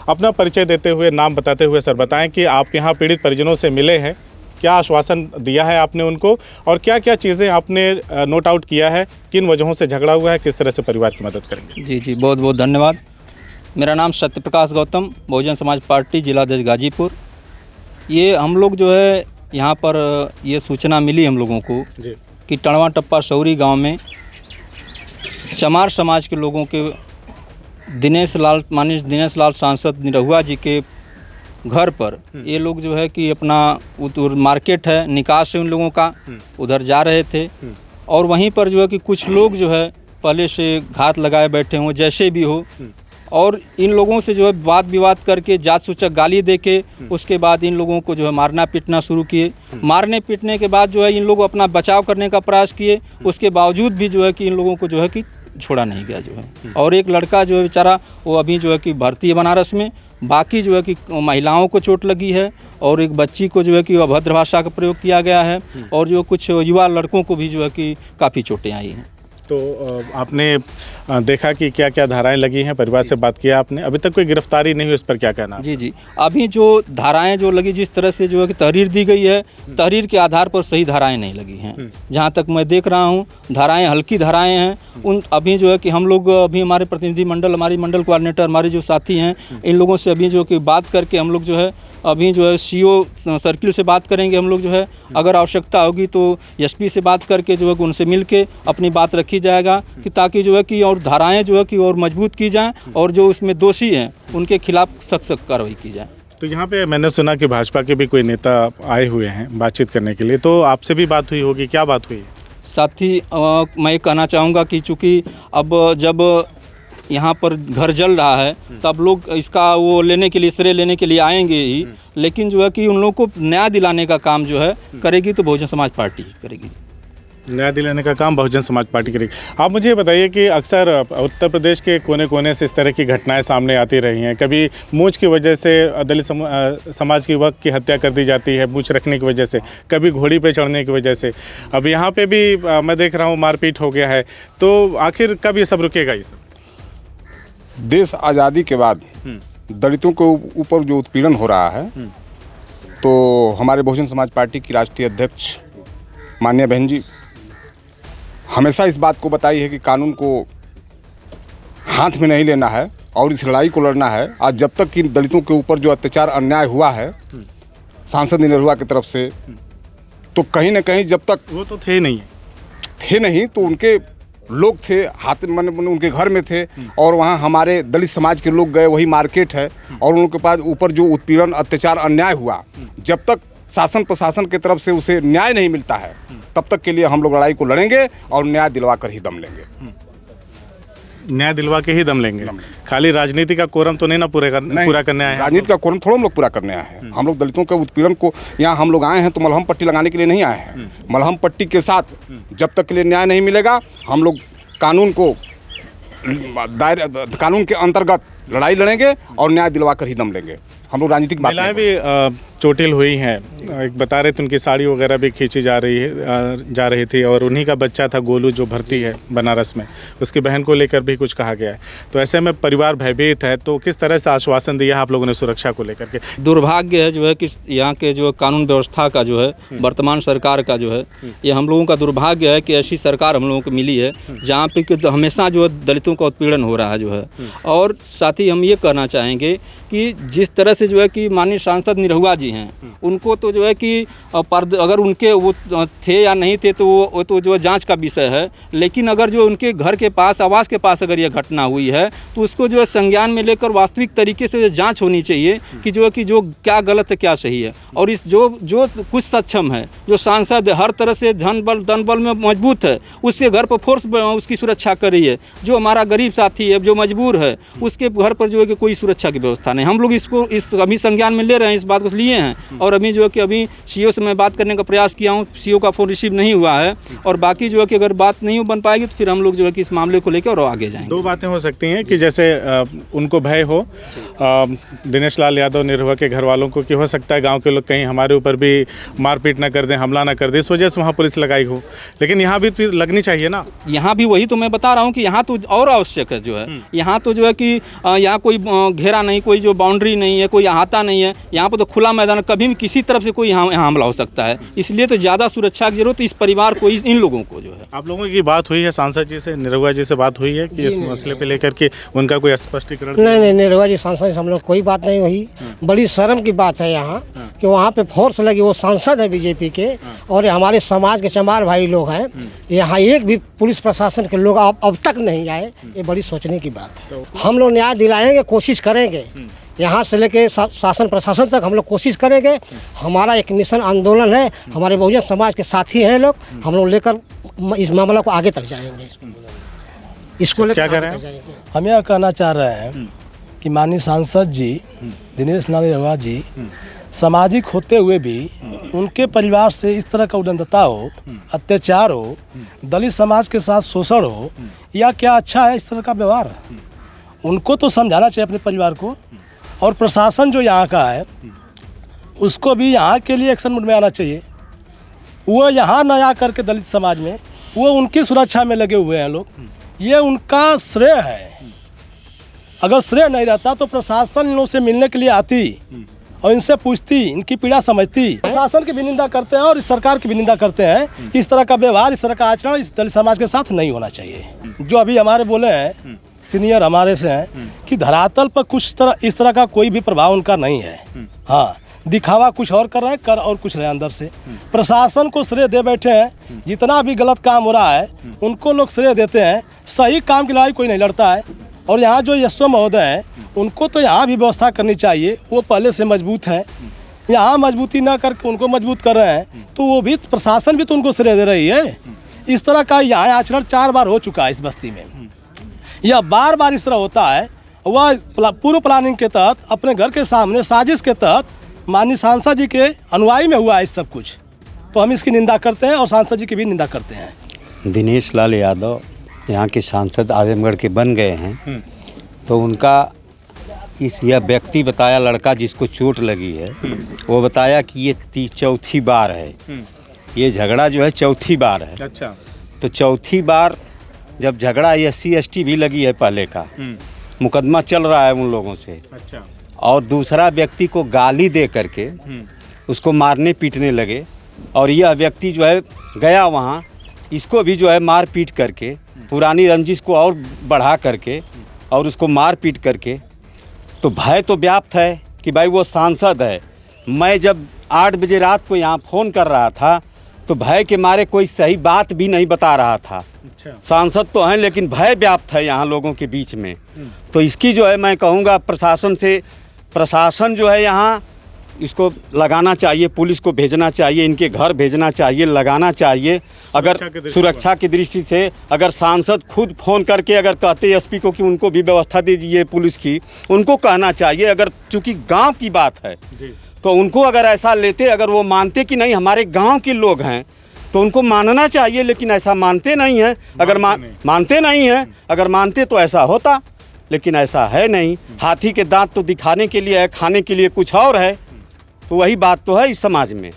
अपना परिचय देते हुए, नाम बताते हुए सर बताएं कि आप यहाँ पीड़ित परिजनों से मिले हैं, क्या आश्वासन दिया है आपने उनको और क्या क्या चीज़ें आपने नोट आउट किया है, किन वजहों से झगड़ा हुआ है, किस तरह से परिवार की मदद करेंगे? जी जी, बहुत बहुत धन्यवाद। मेरा नाम सत्यप्रकाश गौतम, बहुजन समाज पार्टी जिला अध्यक्ष गाजीपुर। ये हम लोग जो है यहाँ पर ये सूचना मिली हम लोगों को जी। कि टणवा टप्पा शौरी गांव में चमार समाज के लोगों के माननीय दिनेश लाल सांसद निरहुआ जी के घर पर ये लोग जो है कि अपना उधर मार्केट है, निकास है उन लोगों का, उधर जा रहे थे और वहीं पर जो है कि कुछ लोग जो है पहले से घात लगाए बैठे हों, जैसे भी हो, और इन लोगों से जो है वाद विवाद करके जात सूचक गाली देके उसके बाद इन लोगों को जो है मारना पीटना शुरू किए। मारने पीटने के बाद जो है इन लोग अपना बचाव करने का प्रयास किए, उसके बावजूद भी जो है कि इन लोगों को जो है कि छोड़ा नहीं गया जो है। और एक लड़का जो है बेचारा वो अभी जो है कि भर्ती है बनारस में, बाकी जो है कि महिलाओं को चोट लगी है और एक बच्ची को जो है कि अभद्र भाषा का प्रयोग किया गया है और जो कुछ युवा लड़कों को भी जो है कि काफ़ी चोटें आई हैं। तो आपने देखा कि क्या क्या धाराएं लगी हैं, परिवार से बात किया आपने, अभी तक कोई गिरफ्तारी नहीं हुई, इस पर क्या कहना? जी जी, अभी जो धाराएं जो लगी, जिस तरह से जो है कि तहरीर दी गई है, तहरीर के आधार पर सही धाराएं नहीं लगी हैं। जहां तक मैं देख रहा हूं धाराएं हल्की धाराएं हैं। उन अभी जो है कि हम लोग अभी हमारे प्रतिनिधि मंडल, हमारी मंडल कोऑर्डिनेटर, हमारे जो साथी हैं, इन लोगों से अभी जो कि बात करके हम लोग जो है अभी जो है सीओ सर्किल से बात करेंगे। हम लोग जो है अगर आवश्यकता होगी तो एसपी से बात करके जो है उनसे मिल के अपनी बात रखी जाएगा कि ताकि जो है कि और धाराएं जो है कि और मजबूत की जाएं और जो उसमें दोषी हैं उनके खिलाफ सख्त कार्रवाई की जाए। तो यहाँ पे मैंने सुना कि भाजपा के भी कोई नेता आए हुए हैं बातचीत करने के लिए, तो आपसे भी बात हुई होगी, क्या बात हुई? साथ ही मैं ये कहना चाहूँगा कि चूँकि अब जब यहाँ पर घर जल रहा है तब लोग इसका वो लेने के लिए, श्रेय लेने के लिए आएंगे ही, लेकिन जो है कि उन लोगों को न्याय दिलाने का काम जो है करेगी तो बहुजन समाज पार्टी करेगी। न्याय दिलाने का काम बहुजन समाज पार्टी करेगी। आप मुझे ये बताइए कि अक्सर उत्तर प्रदेश के कोने कोने से इस तरह की घटनाएं सामने आती रही हैं। कभी मूंछ की वजह से दलित समाज के युवक की हत्या कर दी जाती है मूंछ रखने की वजह से, कभी घोड़ी पे चढ़ने की वजह से, अब यहाँ पे भी मैं देख रहा हूँ मारपीट हो गया है। तो आखिर कब ये सब रुकेगा? ये सब देश आज़ादी के बाद दलितों के ऊपर जो उत्पीड़न हो रहा है, तो हमारे बहुजन समाज पार्टी की राष्ट्रीय अध्यक्ष माननीय बहन जी हमेशा इस बात को बताई है कि कानून को हाथ में नहीं लेना है और इस लड़ाई को लड़ना है। आज जब तक कि दलितों के ऊपर जो अत्याचार अन्याय हुआ है सांसद निरहुआ की तरफ से, तो कहीं ना कहीं जब तक वो तो थे नहीं तो उनके लोग थे, हाथ में उनके घर में थे और वहाँ हमारे दलित समाज के लोग गए, वही मार्केट है, और उनके पास ऊपर जो उत्पीड़न अत्याचार अन्याय हुआ, जब तक शासन प्रशासन की तरफ से उसे न्याय नहीं मिलता है तब तक के लिए हम लोग लड़ाई को लड़ेंगे और न्याय दिलवा कर ही दम लेंगे। न्याय दिलवा के ही दम लेंगे। खाली राजनीति का कोरम तो नहीं ना पूरा करने आए हैं? राजनीति का कोरम थोड़ा हम लोग पूरा करने आए हैं। हम लोग दलितों के उत्पीड़न को, यहाँ हम लोग आए हैं तो मलहम पट्टी लगाने के लिए नहीं आए हैं। मलहम पट्टी के साथ जब तक के लिए न्याय नहीं मिलेगा हम लोग कानून के अंतर्गत लड़ाई लड़ेंगे और न्याय दिलवा कर ही दम लेंगे। हम लोग राजनीतिक बात महिलाएं भी चोटिल हुई हैं, एक बता रहे थे उनकी साड़ी वगैरह भी खींची जा रही थी और उन्हीं का बच्चा था गोलू जो भर्ती है बनारस में, उसकी बहन को लेकर भी कुछ कहा गया है। तो ऐसे में परिवार भयभीत है, तो किस तरह से आश्वासन दिया आप लोगों ने सुरक्षा को लेकर के? दुर्भाग्य है जो है कि यहाँ के जो कानून व्यवस्था का जो है वर्तमान सरकार का जो है, ये हम लोगों का दुर्भाग्य है कि ऐसी सरकार हम लोगों को मिली है जहाँ पे कि हमेशा जो है दलितों का उत्पीड़न हो रहा है जो है। और साथ ही हम ये कहना चाहेंगे कि जिस तरह से जो है कि माननीय सांसद निरहुआ जी हैं, उनको तो जो है कि अगर उनके वो थे या नहीं थे तो वो तो जो जांच का विषय है, लेकिन अगर जो उनके घर के पास, आवास के पास अगर ये घटना हुई है तो उसको जो है संज्ञान में लेकर वास्तविक तरीके से जांच होनी चाहिए कि जो है कि जो क्या गलत है क्या सही है। और इस जो कुछ सक्षम है, जो सांसद हर तरह से धन बल में मजबूत है, उसके घर पर फोर्स उसकी सुरक्षा कर रही है। जो हमारा गरीब साथी है, जो मजबूर है, उसके घर पर जो है कि कोई सुरक्षा की व्यवस्था नहीं। हम लोग इसको अभी संज्ञान में ले रहे हैं, इस बात को लिए हैं। और अभी जो है कि अभी सीओ से मैं बात करने का प्रयास किया हूँ, सीओ का फ़ोन रिसीव नहीं हुआ है। और बाकी जो है कि अगर बात नहीं बन पाएगी तो फिर हम लोग जो है कि इस मामले को लेकर और आगे जाएंगे। दो बातें हो सकती हैं कि जैसे उनको भय हो दिनेश लाल यादव निरहुआ के घर वालों को, कि हो सकता है गांव के लोग कहीं हमारे ऊपर भी मारपीट ना कर दें, हमला ना कर दें, इस वजह से वहाँ पुलिस लगाई हो। लेकिन यहाँ भी तो लगनी चाहिए ना। यहाँ भी वही तो मैं बता रहा हूँ कि यहाँ तो और आवश्यक है जो है। यहाँ तो जो है कि यहाँ कोई घेरा नहीं, कोई जो बाउंड्री नहीं है, कोई अहाता नहीं है। यहाँ पर तो खुला मैदान, कभी भी किसी तरफ से कोई यहाँ हमला हो सकता है। इसलिए तो ज़्यादा सुरक्षा की जरूरत इस परिवार को, इन लोगों को जो है। आप लोगों की बात हुई है सांसद जी से, निरहुआ जी से बात हुई है कि इस मसले पे लेकर के उनका कोई स्पष्टीकरण? नहीं, निरहुआ जी सांसद से हम लोग कोई बात नहीं हुई। बड़ी शर्म की बात है यहाँ कि वहाँ पे फोर्स लगी, वो सांसद है बीजेपी के और हमारे समाज के चमार भाई लोग हैं। यहाँ एक भी पुलिस प्रशासन के लोग अब तक नहीं आए। ये बड़ी सोचने की बात है। हम लोग न्याय दिलाएंगे, कोशिश करेंगे। यहाँ से लेके शासन प्रशासन तक हम लोग कोशिश करेंगे। हमारा एक मिशन आंदोलन है, हमारे बहुजन समाज के साथी हैं लोग, हम लोग लेकर इस मामला को आगे तक जाएंगे। इसको क्या कह रहे हैं? हम यह कहना चाह रहे हैं कि माननीय सांसद जी दिनेश लाल निरहुआ जी सामाजिक होते हुए भी उनके परिवार से इस तरह का उद्दंडता हो, अत्याचार हो, दलित समाज के साथ शोषण हो, या क्या अच्छा है इस तरह का व्यवहार? उनको तो समझाना चाहिए अपने परिवार को। और प्रशासन जो यहाँ का है उसको भी यहाँ के लिए एक्शन मोड में आना चाहिए। वो यहाँ न आ करके दलित समाज में, वो उनकी सुरक्षा में लगे हुए हैं लोग। ये उनका श्रेय है। अगर श्रेय नहीं रहता तो प्रशासन इन लोगों से मिलने के लिए आती और इनसे पूछती, इनकी पीड़ा समझती। प्रशासन की भी निंदा करते हैं और इस सरकार की भी निंदा करते हैं। इस तरह का व्यवहार, इस तरह का आचरण इस दलित समाज के साथ नहीं होना चाहिए। जो अभी हमारे बोले हैं सीनियर हमारे से हैं कि धरातल पर कुछ इस तरह का कोई भी प्रभाव उनका नहीं है। हाँ, दिखावा कुछ और कर रहे हैं, कर और कुछ रहे अंदर से। प्रशासन को श्रेय दे बैठे हैं। जितना भी गलत काम हो रहा है उनको लोग श्रेय देते हैं। सही काम की लड़ाई कोई नहीं लड़ता है। और यहाँ जो यशो महोदय हैं उनको तो यहाँ भी व्यवस्था करनी चाहिए। वो पहले से मजबूत हैं, यहाँ मजबूती ना करके उनको मजबूत कर रहे हैं तो वो भी प्रशासन भी तो उनको श्रेय दे रही है। इस तरह का यहाँ आचरण 4 बार हो चुका है इस बस्ती में। यह बार बार इस तरह होता है। वह पूर्व प्लानिंग के तहत, अपने घर के सामने साजिश के तहत माननीय सांसद जी के अनुयायी में हुआ है इस सब कुछ। तो हम इसकी निंदा करते हैं और सांसद जी की भी निंदा करते हैं। दिनेश लाल यादव यहाँ के सांसद आजमगढ़ के बन गए हैं, तो उनका यह व्यक्ति बताया, लड़का जिसको चोट लगी है, वो बताया कि ये चौथी बार है। ये झगड़ा जो है चौथी बार है। अच्छा, तो चौथी बार जब झगड़ा SC ST भी लगी है, पहले का मुकदमा चल रहा है उन लोगों से। अच्छा, और दूसरा व्यक्ति को गाली दे करके उसको मारने पीटने लगे। और यह व्यक्ति जो है गया वहाँ, इसको भी जो है मार पीट करके, पुरानी रंजिश को और बढ़ा करके और उसको मार पीट करके। तो भय तो व्याप्त है कि भाई वो सांसद है। मैं जब 8 बजे रात को यहाँ फ़ोन कर रहा था तो भय के मारे कोई सही बात भी नहीं बता रहा था। अच्छा, सांसद तो हैं लेकिन भय व्याप्त है यहाँ लोगों के बीच में। तो इसकी जो है मैं कहूँगा प्रशासन से, प्रशासन जो है यहाँ इसको लगाना चाहिए, पुलिस को भेजना चाहिए, इनके घर भेजना चाहिए, लगाना चाहिए। अगर सुरक्षा की दृष्टि से अगर सांसद खुद फ़ोन करके अगर कहते SP को कि उनको भी व्यवस्था दे दीजिए पुलिस की, उनको कहना चाहिए। अगर चूँकि गांव की बात है तो उनको अगर ऐसा लेते, अगर वो मानते कि नहीं हमारे गांव के लोग हैं तो उनको मानना चाहिए। लेकिन ऐसा मानते नहीं हैं। अगर मानते नहीं हैं, अगर मानते तो ऐसा होता, लेकिन ऐसा है नहीं। हाथी के दांत तो दिखाने के लिए है, खाने के लिए कुछ और है। तो वही बात तो है इस समाज में।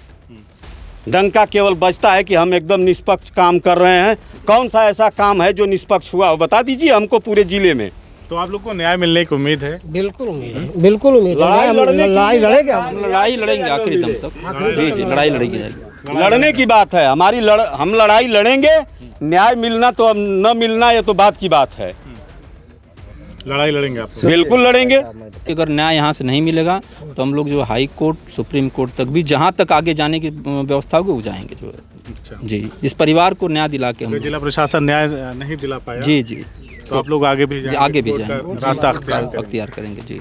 डंका केवल बजता है कि हम एकदम निष्पक्ष काम कर रहे हैं। कौन सा ऐसा काम है जो निष्पक्ष हुआ, बता दीजिए हमको पूरे जिले में। तो आप लोग को न्याय मिलने की उम्मीद है? बिल्कुल उम्मीद है, बिल्कुल उम्मीद है। लड़ाई लड़ेंगे आखिरी दम तक। जी, लड़ाई लड़ेगी जाएगी। लड़ने की बात है हमारी, हम लड़ाई लड़ेंगे। न्याय मिलना तो अब न मिलना, ये तो बात की बात है। लड़ाई लड़ेंगे आप? बिल्कुल लड़ेंगे। अगर न्याय यहाँ से नहीं मिलेगा तो हम लोग जो हाई कोर्ट, सुप्रीम कोर्ट तक भी, जहाँ तक आगे जाने की व्यवस्था होगी वो जाएंगे जो है। अच्छा, जी, इस परिवार को न्याय दिला के हम जिला प्रशासन न्याय नहीं दिला पाया। जी, तो आप लोग आगे भी जाएंगे, रास्ता अख्तियार करेंगे। जी।